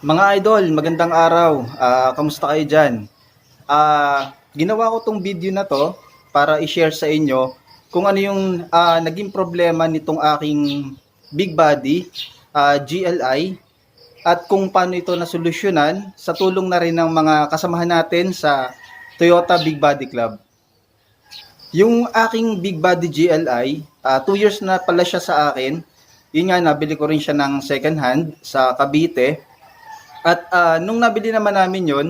Mga idol, magandang araw. Kamusta kayo dyan? Ginawa ko tong video na to para i-share sa inyo kung ano yung naging problema nitong aking big body, GLI, at kung paano ito nasolusyonan sa tulong na rin ng mga kasamahan natin sa Toyota Big Body Club. Yung aking big body GLI, 2 years na pala siya sa akin. Yun nga, nabili ko rin siya ng second hand sa Cavite. At nung nabili naman namin yon,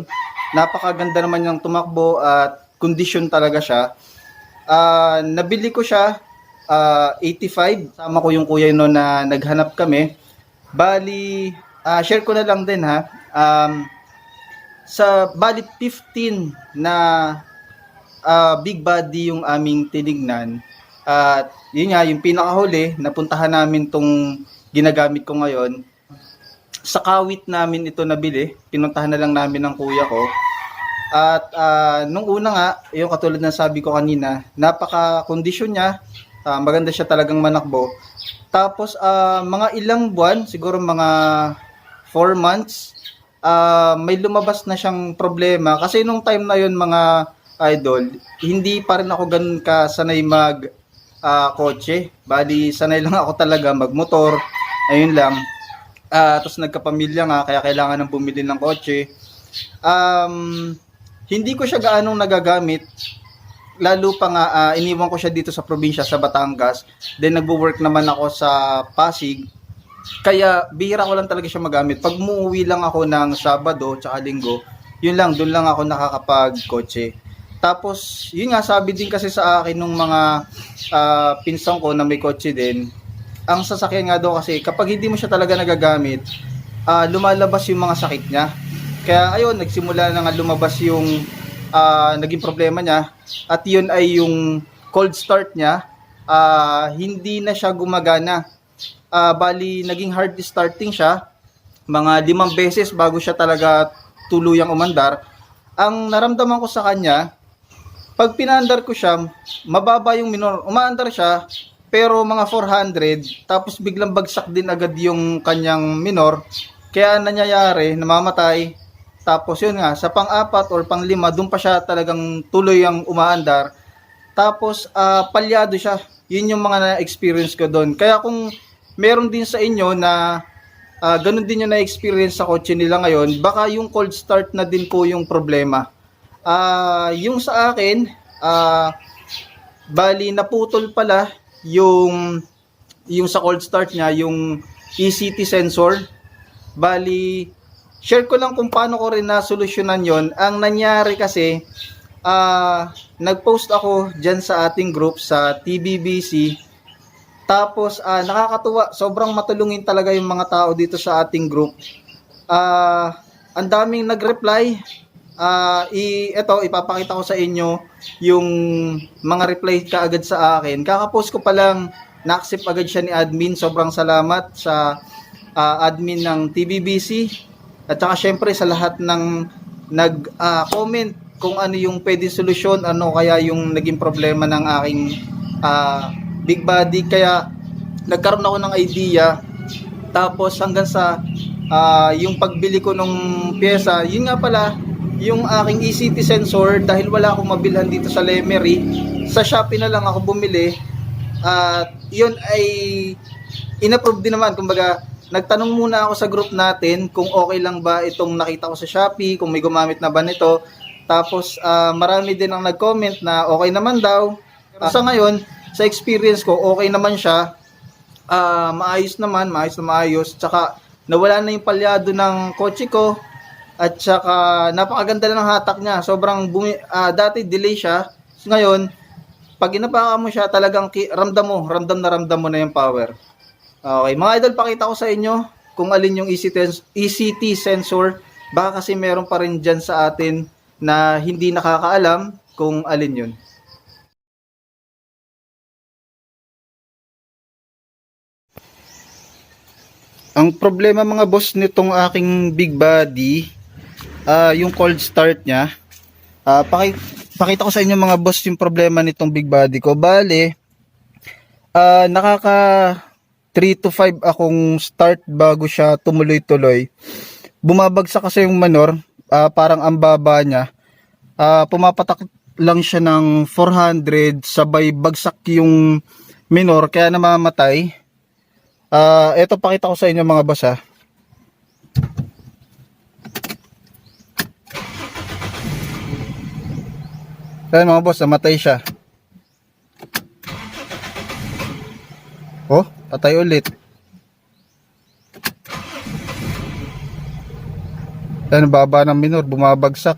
napakaganda naman yung tumakbo at kondisyon talaga siya. Nabili ko siya 85. Sama ko yung kuya no na naghanap kami. Bali, share ko na lang din ha. Sa bali 15 na big body yung aming tinignan. At yun nga, yung pinakahuli, napuntahan namin tong ginagamit ko ngayon. Sa Kawit namin ito nabili, pinuntahan na lang namin ng kuya ko. At nung una nga, yung katulad ng sabi ko kanina, napaka-kondisyon niya, maganda siya talagang manakbo. Tapos mga ilang buwan, siguro mga 4 months, may lumabas na siyang problema. Kasi nung time na yun mga idol, hindi pa rin ako ganun kasanay mag kotse. Bali, sanay lang ako talaga magmotor, ayun lang. Tapos nagkapamilya nga, kaya kailangan ng bumili ng kotse. Hindi ko siya gaanong nagagamit. Lalo pa nga, iniwan ko siya dito sa probinsya, sa Batangas. Then nagwo-work naman ako sa Pasig. Kaya bihira ko lang talaga siya magamit. Pag muuwi lang ako ng Sabado, tsaka Linggo, yun lang, doon lang ako nakakapag-kotse. Tapos, yun nga, sabi din kasi sa akin nung mga pinsang ko na may kotse din, ang sasakyan nga daw kasi kapag hindi mo siya talaga nagagamit, lumalabas yung mga sakit niya. Kaya ayun, nagsimula na nga lumabas yung naging problema niya. At yun ay yung cold start niya, hindi na siya gumagana. Bali, naging hard starting siya. Mga 5 beses bago siya talaga tuluyang umandar. Ang naramdaman ko sa kanya, pag pinaandar ko siya, mababa yung minor. Umaandar siya, pero mga 400, tapos biglang bagsak din agad yung kanyang minor. Kaya nangyayari, namamatay. Tapos yun nga, sa pang-4 or pang-5, doon pa siya talagang tuloy ang umaandar. Tapos palyado siya. Yun yung mga na-experience ko doon. Kaya kung meron din sa inyo na ganun din yung na-experience sa kotse nila ngayon, baka yung cold start na din po yung problema. Yung sa akin, bali naputol pala yung sa cold start niya, yung ECT sensor. Bali, share ko lang kung paano ko rin nasolusyonan yon. Ang nangyari kasi, nag-post ako dyan sa ating group sa TBBC. Tapos, nakakatuwa, sobrang matulungin talaga yung mga tao dito sa ating group. Ang daming nag-reply. Ito, ipapakita ko sa inyo yung mga reply kaagad sa akin. Kakapost ko pa lang, na-accept agad siya ni admin. Sobrang salamat sa admin ng TBBC. At saka syempre sa lahat ng nag-comment kung ano yung pwedeng solusyon, ano kaya yung naging problema ng aking big body. Kaya nagkaroon ako ng idea. Tapos hanggang sa yung pagbili ko ng pyesa, yun nga pala, yung aking ECT sensor, dahil wala akong mabilhan dito sa Lemery, sa Shopee na lang ako bumili. At yun ay inapprove din naman. Kumbaga, nagtanong muna ako sa group natin kung okay lang ba itong nakita ko sa Shopee, kung may gumamit na ba nito. Tapos marami din ang nag-comment na okay naman daw. Sa ngayon, sa experience ko, okay naman siya. Maayos naman, maayos. Tsaka nawala na yung palyado ng kotse ko. At saka napakaganda na ng hatak niya. Sobrang dati delay siya. So, ngayon, pag inapakan mo siya, talagang ramdam mo na yung power. Okay, mga idol, pakita ko sa inyo kung alin yung ECT sensor. Baka kasi meron pa rin dyan sa atin na hindi nakakaalam kung alin yun. Ang problema mga boss nitong aking big body, yung cold start niya. Pakita ko sa inyo mga boss yung problema nitong big body ko. Bale, nakaka 3 to 5 akong start bago siya tumuloy-tuloy. bumabagsak kasi yung minor, parang ang baba niya. Pumapatak lang siya ng 400, sabay bagsak yung minor, kaya namamatay. Ito pakita ko sa inyo mga boss ha. Ayan mga boss, namatay siya. Oh, patay ulit. Ayan, baba ng minor, bumabagsak.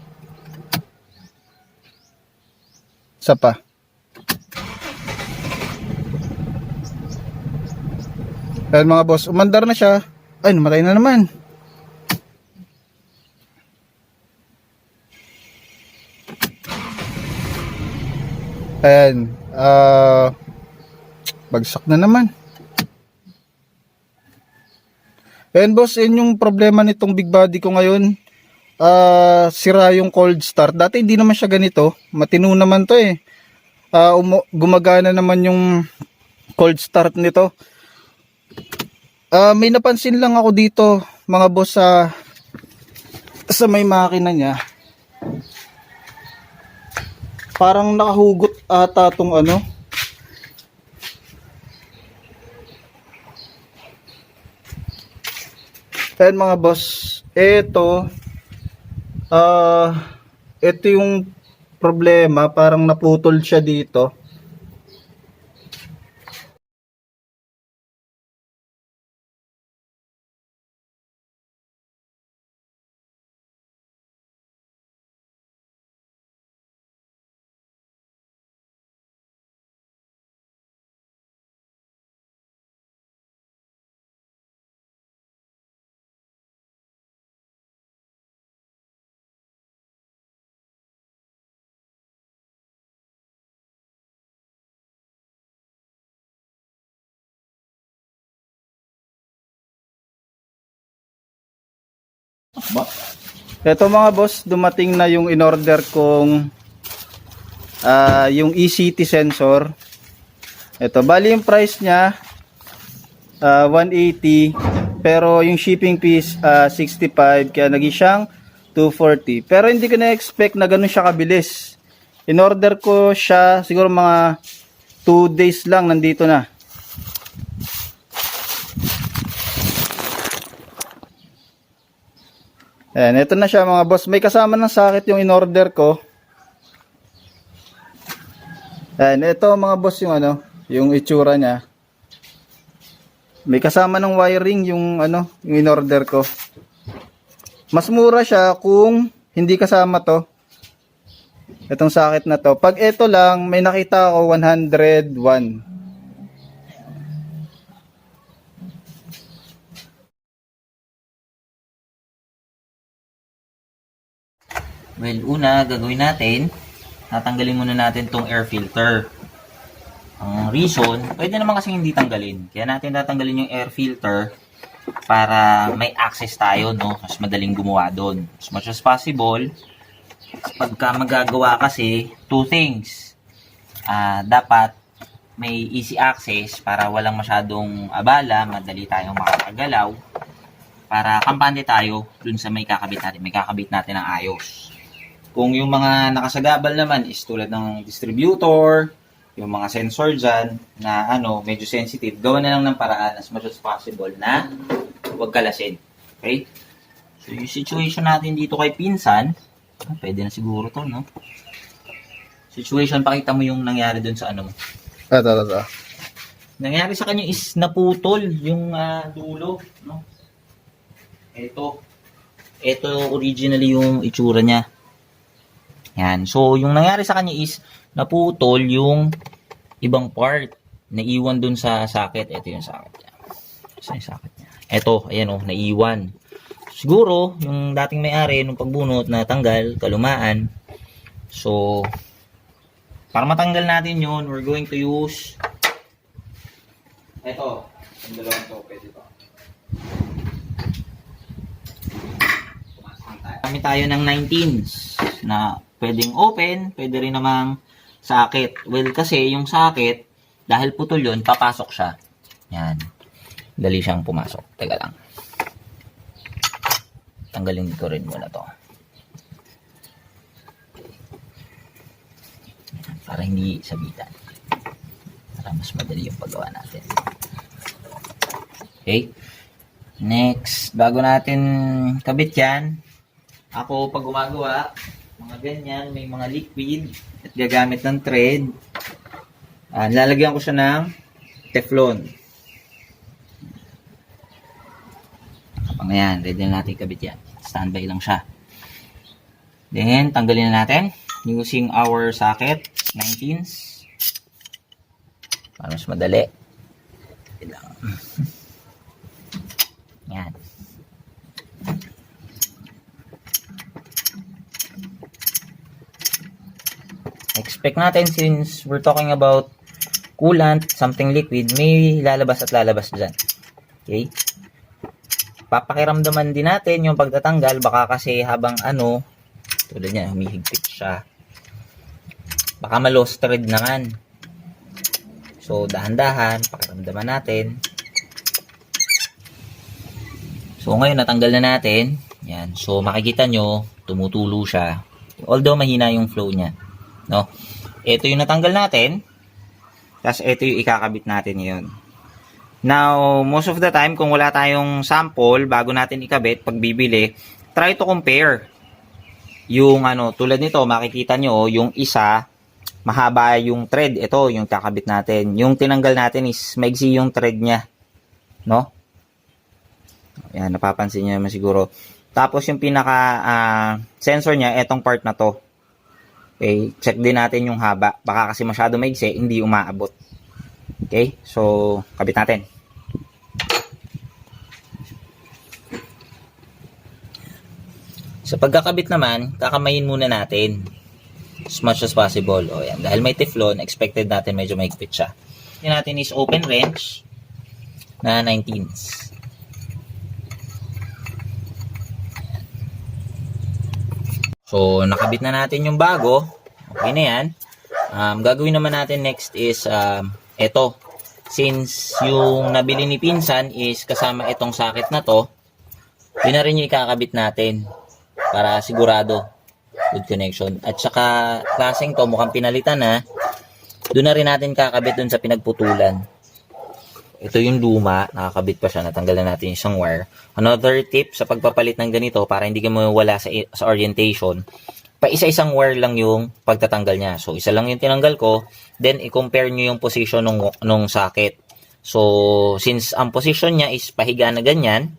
Isa pa. Ayan mga boss, umandar na siya. Ay, namatay na naman. Ayan, bagsak na naman. Ayan boss, yun yung problema nitong big body ko ngayon. Sira yung cold start. Dati hindi naman siya ganito. Matino naman to eh. Gumagana naman yung cold start nito. May napansin lang ako dito mga boss sa may makina niya. Parang nakahugot ata tong ano. Ayan mga boss, ito yung problema, parang naputol siya dito. Ito mga boss, dumating na yung in-order kong yung ECT sensor. Ito, bali yung price niya 180, pero yung shipping fees 65, kaya naging siyang 240. Pero hindi ko na-expect na ganun siya kabilis. In-order ko siya siguro mga 2 days lang nandito na. Ayan, ito na siya mga boss. May kasama ng socket yung in-order ko. Ayan, ito mga boss yung ano, yung itsura niya. May kasama ng wiring yung ano, yung in-order ko. Mas mura siya kung hindi kasama to. Itong socket na to. Pag ito lang, may nakita ako 101. Well, una, gagawin natin, tatanggalin muna natin tong air filter. Ang reason, pwede naman kasi hindi tanggalin. Kaya natin tatanggalin yung air filter para may access tayo, no? Mas madaling gumawa doon. As much as possible, pagka magagawa kasi, 2 things. Dapat may easy access para walang masyadong abala, madali tayong makakagalaw, para kampante tayo dun sa may kakabit natin ng ayos. Kung yung mga nakasagabal naman is tulad ng distributor, yung mga sensor dyan na medyo sensitive, gawa na lang ng paraan as much as possible na huwag kalasin. Okay? So yung situation natin dito kay pinsan, pwede na siguro to, no? Situation, pakita mo yung nangyari dun sa ano mo. Ito. Nangyari sa kanya is naputol yung dulo, no? Ito originally yung itsura niya. Yan. So, yung nangyari sa kanya is naputol yung ibang part. Naiwan dun sa socket. Ito yung socket niya. Saan yung socket niya? Ito, ayan naiwan. Siguro, yung dating may-ari, nung pagbunot, natanggal, kalumaan. So, para matanggal natin yun, we're going to use ito. Yung dalawang to, pwede ito. Kami tayo ng 19s na pwedeng open, pwede rin namang socket. Well, kasi yung socket, dahil putol yun, papasok siya. Yan. Dali siyang pumasok. Teka lang. tanggalin ko rin muna to. Para hindi sabitan. Para mas madali yung paggawa natin. Okay. Next, bago natin kabit yan, ako pag gumagawa, mga ganyan, may mga liquid at gagamit ng thread. Lalagyan ko siya ng Teflon. Kapag yan, ready na natin kabit yan. Standby lang siya. Then, tanggalin na natin using our socket, 19s. Para mas madali. Yan. Expect natin, since we're talking about coolant, something liquid, may lalabas at lalabas dyan. Okay? Papakiramdaman din natin yung pagtatanggal. Baka kasi habang tulad niya, humihigpit siya. Baka ma-lost thread naman. So, dahan-dahan, pakiramdaman natin. So, ngayon, natanggal na natin. Yan. So, makikita nyo, tumutulo siya. Although, mahina yung flow niya. No? Ito yung natanggal natin. Tapos, ito yung ikakabit natin yun. Now, most of the time, kung wala tayong sample, bago natin ikabit, pag bibili, try to compare. Yung tulad nito, makikita nyo, yung isa, mahaba yung thread. Ito, yung kakabit natin. Yung tinanggal natin is, maigsi yung thread niya. No? Yan, napapansin niyo naman siguro. Tapos, yung pinaka sensor niya, etong part na to. Okay, check din natin yung haba. Baka kasi masyado maigsi, hindi umaabot. Okay, so, kabit natin. Sa pagkakabit naman, kakamayin muna natin as much as possible. O yan, dahil may Teflon, expected natin medyo maigpit siya. Yung natin is open wrench na 19s. So, nakabit na natin yung bago. Okay na yan. Gagawin naman natin next is ito. Since yung nabili ni Pinsan is kasama itong socket na to, yun na rin yung ikakabit natin para sigurado good connection. At saka klaseng to mukhang pinalitan na. Doon na rin natin kakabit dun sa pinagputulan. Ito yung luma, nakakabit pa siya, natanggalan natin isang wire. Another tip sa pagpapalit ng ganito para hindi ka mawala sa orientation, pa isa-isang wire lang yung pagtatanggal niya. So, isa lang yung tinanggal ko, then i-compare nyo yung position nung socket. So, since ang position niya is pahiga na ganyan,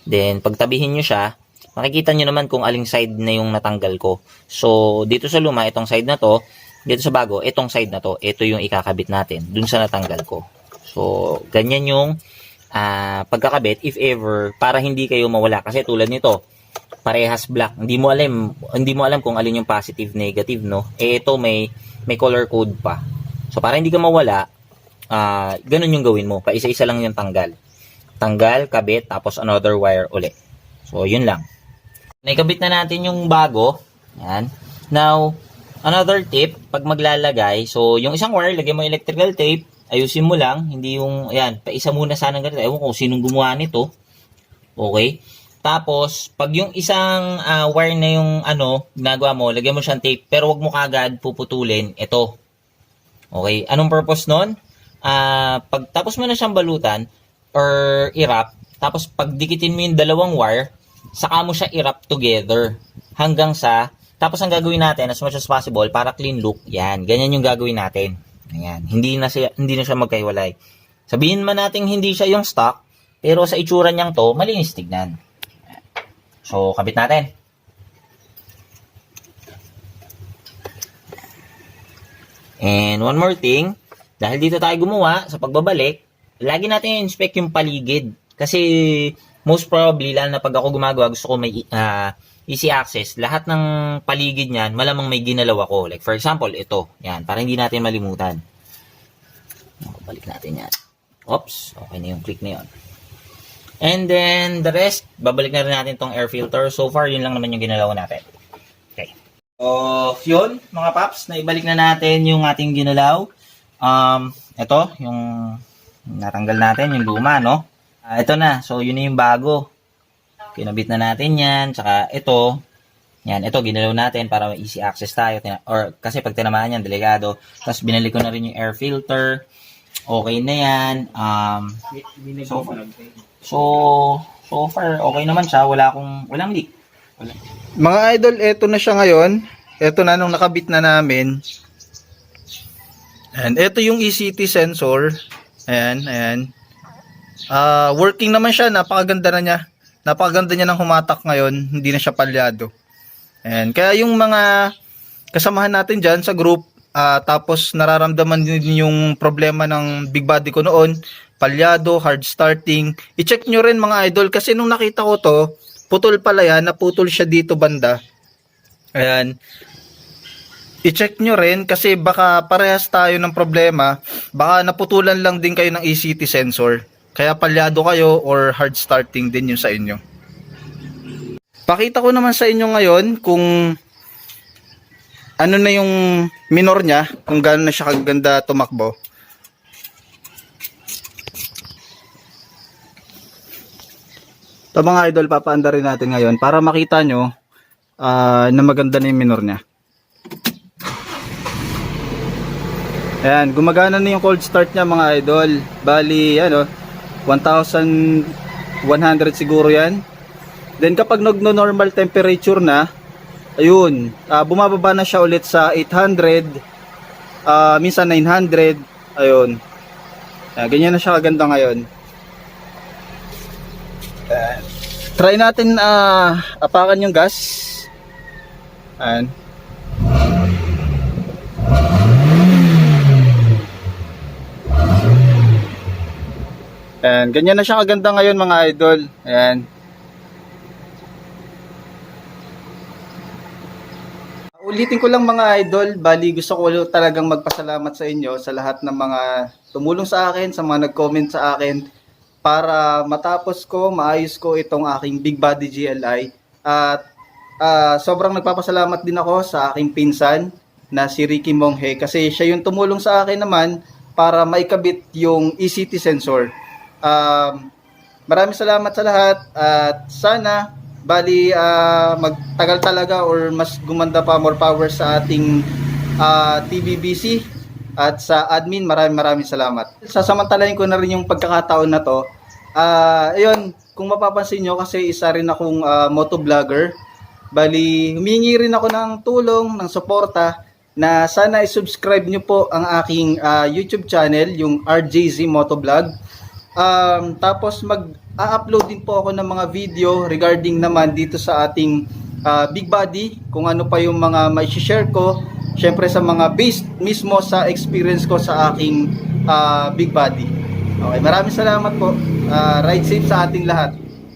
then pagtabihin nyo siya, makikita nyo naman kung aling side na yung natanggal ko. So, dito sa luma, itong side na to, dito sa bago, itong side na to, ito yung ikakabit natin dun sa natanggal ko. So, ganyan yung pagkakabit if ever, para hindi kayo mawala. Kasi tulad nito, parehas black. Hindi mo alam kung alin yung positive, negative, no? Ito may color code pa. So, para hindi ka mawala, ganun yung gawin mo. Pa isa-isa lang yung tanggal. Tanggal, kabit, tapos another wire uli. So, yun lang. Naikabit na natin yung bago. Yan. Now, another tip, pag maglalagay, so yung isang wire, lagyan mo electrical tape, ayusin mo lang, hindi yung, ayan, paisa muna sana ganito. Ewan ko sinong gumawa nito. Okay? Tapos, pag yung isang wire na yung ginagawa mo, lagyan mo siyang tape, pero wag mo kagad puputulin ito. Okay? Anong purpose nun? Pag tapos mo na siyang balutan, or i-wrap, tapos pag dikitin mo yung dalawang wire, saka mo siya i-wrap together, hanggang sa tapos ang gagawin natin as much as possible para clean look. Yan, ganyan yung gagawin natin. Ayan, hindi na siya magkaiwalay. Sabihin man natin hindi siya yung stock, pero sa itsura niyang to, malinis tignan. So, kabit natin. And one more thing, dahil dito tayo gumawa sa pagbabalik, lagi natin inspect yung paligid. Kasi most probably, lalo na pag ako gumagawa, gusto ko may easy access. Lahat ng paligid niyan, malamang may ginalaw ako. Like for example, ito. Yan, para hindi natin malimutan. Balik natin yan. Oops, okay na yung click na yun. And then, the rest, babalik na rin natin tong air filter. So far, yun lang naman yung ginalaw natin. Okay. So, yun, mga paps, naibalik na natin yung ating ginalaw. Ito, yung natanggal natin, yung luma, no? Ito na. So, yun na yung bago. Kinabit na natin yan. Tsaka ito. Yan. Ito, ginalaw natin para easy access tayo. Or, kasi pag tinamaan yan, delikado. Tapos, binalik ko na rin yung air filter. Okay na yan. So far, okay naman siya. Walang leak. Mga idol, eto na siya ngayon. Eto na nung nakabit na namin. And eto yung ECT sensor. Ayan. Working naman siya, napakaganda na niya. Napakaganda niya ng humatak ngayon, hindi na siya palyado. And kaya yung mga kasamahan natin diyan sa group, tapos nararamdaman din yung problema ng big body ko noon, palyado, hard starting. I-check nyo rin mga idol kasi nung nakita ko to, putol pala yan, naputol siya dito banda. Ayan. I-check nyo rin kasi baka parehas tayo ng problema, baka naputulan lang din kayo ng ECT sensor. Kaya palyado kayo or hard starting din yung sa inyo. Pakita ko naman sa inyo ngayon kung ano na yung minor niya, kung gaano na siya kaganda tumakbo. Ito mga idol, papaanda rin natin ngayon para makita nyo na maganda na yung minor niya. Ayan, gumagana na yung cold start niya mga idol. Bali, 1,100 siguro yan. Then kapag nagno-normal temperature na, ayun, bumababa na siya ulit sa 800, minsan 900, ayun. Ganyan na siya kaganda ngayon. Try natin apakan yung gas. Ayan. Ayan, ganyan na siya kaganda ngayon mga idol. Ayan. Ulitin ko lang mga idol, bali gusto ko talagang magpasalamat sa inyo sa lahat ng mga tumulong sa akin, sa mga nag-comment sa akin para matapos ko, maayos ko itong aking big body GLI. At sobrang nagpapasalamat din ako sa aking pinsan na si Ricky Monghe kasi siya yung tumulong sa akin naman para maikabit yung ECT sensor. Maraming salamat sa lahat at sana magtagal talaga or mas gumanda pa, more power sa ating TVBC at sa admin. Maraming salamat. Sasamantalahin ko na rin yung pagkakataon na to. Ayun, kung mapapansin nyo kasi isa rin akong motovlogger. Bali, humingi rin ako ng tulong, ng suporta na sana i-subscribe nyo po ang aking YouTube channel, yung RJZ Motovlog. Tapos mag-upload din po ako ng mga video regarding naman dito sa ating big body, kung ano pa yung mga may share ko, syempre sa mga based mismo sa experience ko sa aking big body. Okay, maraming salamat po. Ride safe sa ating lahat.